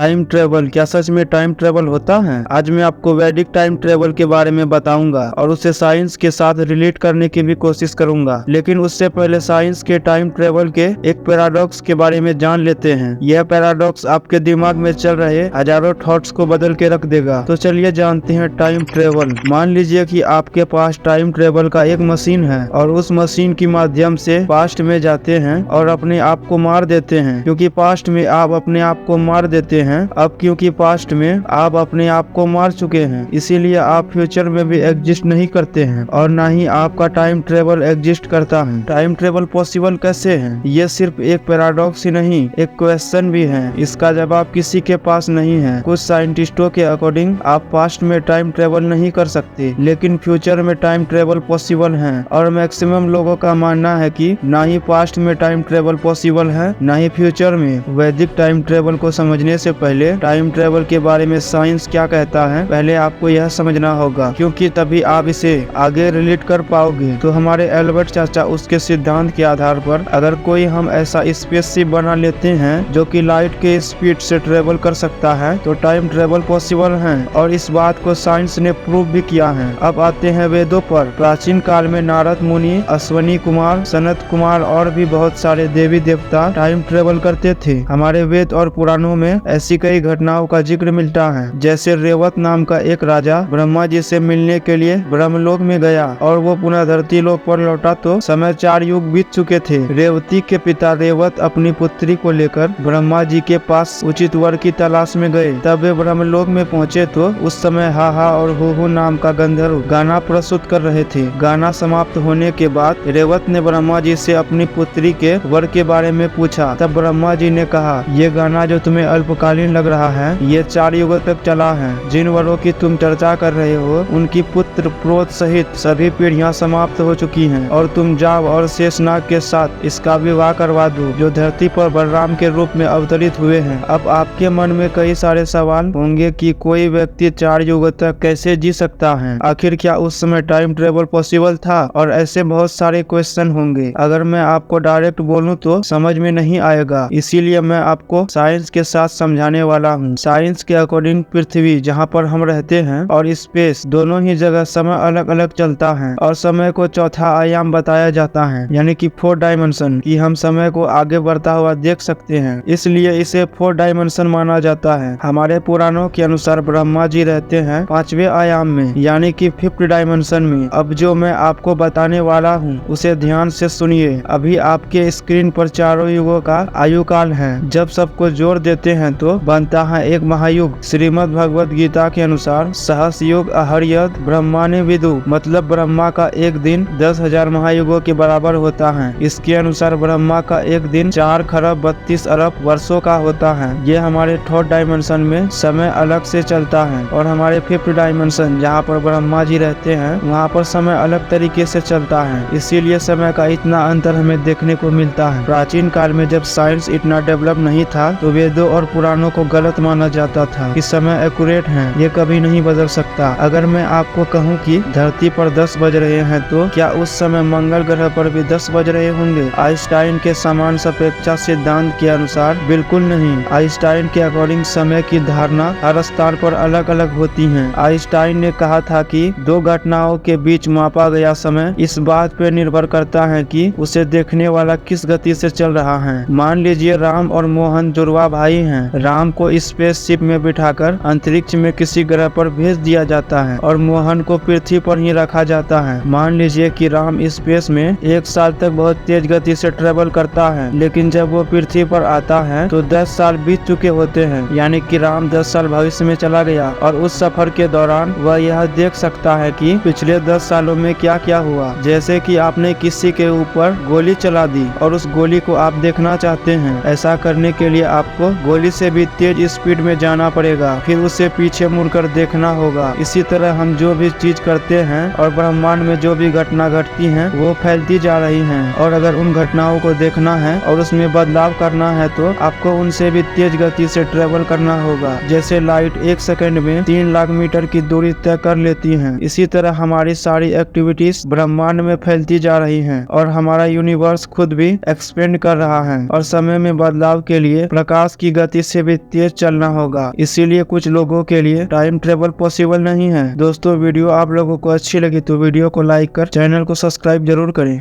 Time travel, क्या सच में time travel होता है? आज मैं आपको वैदिक टाइम ट्रेवल के बारे में बताऊंगा और उसे साइंस के साथ रिलेट करने की भी कोशिश करूंगा। लेकिन उससे पहले साइंस के टाइम ट्रेवल के एक पैराडॉक्स के बारे में जान लेते हैं। यह पैराडॉक्स आपके दिमाग में चल रहे हजारों थॉट्स को बदल के रख देगा। तो चलिए जानते हैं टाइम ट्रेवल। मान लीजिए कि आपके पास टाइम ट्रेवल का एक मशीन है और उस मशीन के माध्यम से पास्ट में जाते हैं और अपने आप को मार देते हैं। क्योंकि पास्ट में आप अपने आप को मार देते हैं, अब क्योंकि पास्ट में आप अपने आप को मार चुके हैं, इसीलिए आप फ्यूचर में भी एग्जिस्ट नहीं करते हैं और ना ही आपका टाइम ट्रेवल एग्जिस्ट करता है। टाइम ट्रेवल पॉसिबल कैसे है? ये सिर्फ एक पैराडॉक्स ही नहीं, एक क्वेश्चन भी है। इसका जवाब किसी के पास नहीं है। कुछ साइंटिस्टों के अकॉर्डिंग आप पास्ट में टाइम ट्रेवल नहीं कर सकते, लेकिन फ्यूचर में टाइम ट्रेवल पॉसिबल है। और मैक्सिमम लोगों का मानना है कि ना ही पास्ट में टाइम ट्रेवल पॉसिबल है, ना ही फ्यूचर में। वैदिक टाइम ट्रेवल को समझने से पहले टाइम ट्रेवल के बारे में साइंस क्या कहता है, पहले आपको यह समझना होगा, क्योंकि तभी आप इसे आगे रिलेट कर पाओगे। तो हमारे एल्बर्ट चाचा उसके सिद्धांत के आधार पर अगर कोई हम ऐसा स्पेसशिप बना लेते हैं जो कि लाइट के स्पीड से ट्रेवल कर सकता है, तो टाइम ट्रेवल पॉसिबल है। और इस बात को साइंस ने प्रूव भी किया है। अब आते हैं वेदों पर। प्राचीन काल में नारद मुनि, अश्वनी कुमार, सनत कुमार और भी बहुत सारे देवी देवता टाइम ट्रेवल करते थे। हमारे वेद और पुराणों में ऐसी कई घटनाओं का जिक्र मिलता है। जैसे रेवत नाम का एक राजा ब्रह्मा जी से मिलने के लिए ब्रह्मलोक में गया और वो पुनः धरती लोक पर लौटा तो समय 4 युग बीत चुके थे। रेवती के पिता रेवत अपनी पुत्री को लेकर ब्रह्मा जी के पास उचित वर की तलाश में गए। तब वे ब्रह्मलोक में पहुँचे तो उस समय हाहा और हूहू नाम का गंधर्व गाना प्रस्तुत कर रहे थे। गाना समाप्त होने के बाद रेवत ने ब्रह्मा जी से अपनी पुत्री के वर के बारे में पूछा। तब ब्रह्मा जी ने कहा, ये गाना जो तुम्हें अल्पकालीन लग रहा है, ये 4 युगों तक चला है। जिन वरों की तुम चर्चा कर रहे हो उनकी पुत्र प्रोत सहित सभी पीढ़ियां समाप्त हो चुकी हैं और तुम जाओ और शेषनाग के साथ इसका विवाह करवा दो, जो धरती पर बलराम के रूप में अवतरित हुए हैं। अब आपके मन में कई सारे सवाल होंगे कि कोई व्यक्ति 4 युगों तक कैसे जी सकता है? आखिर क्या उस समय टाइम ट्रेवल पॉसिबल था? और ऐसे बहुत सारे क्वेश्चन होंगे। अगर मैं आपको डायरेक्ट बोलूं तो समझ में नहीं आएगा, इसीलिए मैं आपको साइंस के साथ समझाने वाला हूँ। साइंस के अकॉर्डिंग पृथ्वी जहाँ पर हम रहते हैं और स्पेस दोनों ही जगह समय अलग अलग चलता है और समय को चौथा आयाम बताया जाता है, यानी कि 4 डायमेंशन, कि हम समय को आगे बढ़ता हुआ देख सकते हैं, इसलिए इसे 4 डायमेंशन माना जाता है। हमारे पुराणों के अनुसार ब्रह्मा जी रहते हैं 5वें आयाम में, यानी कि 5th डायमेंशन में। अब जो मैं आपको बताने वाला हूँ उसे ध्यान से सुनिए। अभी आपके स्क्रीन पर चारों युगों का आयु काल है। जब सबको जोड़ देते हैं तो बनता है एक महायुग। श्रीमद् भगवत गीता के अनुसार सहस युग अहर्यद ब्रह्माने विदु, मतलब ब्रह्मा का एक दिन 10,000 महायुगों के बराबर होता है। इसके अनुसार ब्रह्मा का एक दिन 4 खरब 32 अरब वर्षों का होता है। ये हमारे 4th डायमेंशन में समय अलग से चलता है और हमारे 5th डायमेंशन जहाँ पर ब्रह्मा जी रहते हैं वहाँ पर समय अलग तरीके से चलता है। इसीलिए समय का इतना अंतर हमें देखने को मिलता है। प्राचीन काल में जब साइंस इतना डेवलप नहीं था तो वेदों और पुराणों को गलत माना जाता था कि समय एक्यूरेट है, ये कभी नहीं बदल सकता। अगर मैं आपको कहूँ कि धरती पर 10 बज रहे हैं तो क्या उस समय मंगल ग्रह पर भी 10 बज रहे होंगे? आइंस्टाइन के समान सापेक्षता सिद्धांत के अनुसार बिल्कुल नहीं। आइंस्टाइन के अकॉर्डिंग समय की धारणा हर स्थान पर अलग अलग होती है। आइंस्टाइन ने कहा था कि 2 घटनाओं के बीच मापा गया समय इस बात पर निर्भर करता है कि उसे देखने वाला किस गति से चल रहा है। मान लीजिए राम और मोहन जुड़वा भाई हैं। राम को स्पेसशिप में बिठाकर अंतरिक्ष में किसी ग्रह पर भेज दिया जाता है और मोहन को पृथ्वी पर ही रखा जाता है। मान लीजिए कि राम स्पेस में 1 साल तक बहुत तेज गति से ट्रेवल करता है, लेकिन जब वो पृथ्वी पर आता है तो 10 साल बीत चुके होते हैं, यानी कि राम 10 साल भविष्य में चला गया और उस सफर के दौरान वह यह देख सकता है कि पिछले 10 सालों में क्या क्या हुआ। जैसे कि आपने किसी के ऊपर गोली चला दी और उस गोली को आप देखना चाहते हैं। ऐसा करने के लिए आपको गोली से भी तेज स्पीड में जाना पड़ेगा, फिर उसे पीछे मुड़कर देखना होगा। इसी तरह हम जो भी चीज करते हैं और ब्रह्मांड में जो भी घटना घटती हैं वो फैलती जा रही हैं, और अगर उन घटनाओं को देखना है और उसमें बदलाव करना है तो आपको उनसे भी तेज गति से ट्रेवल करना होगा। जैसे लाइट 1 सेकंड में 3 लाख मीटर की दूरी तय कर लेती है, इसी तरह हमारी सारी एक्टिविटीज ब्रह्मांड में फैलती जा रही हैं और हमारा यूनिवर्स खुद भी एक्सपेंड कर रहा है। और समय में बदलाव के लिए प्रकाश की गति से भी तेज चलना होगा, इसीलिए कुछ लोगों के लिए टाइम ट्रेवल पॉसिबल नहीं है। दोस्तों वीडियो आप लोगों को अच्छी लगी तो वीडियो को लाइक कर चैनल को सब्सक्राइब जरूर करें।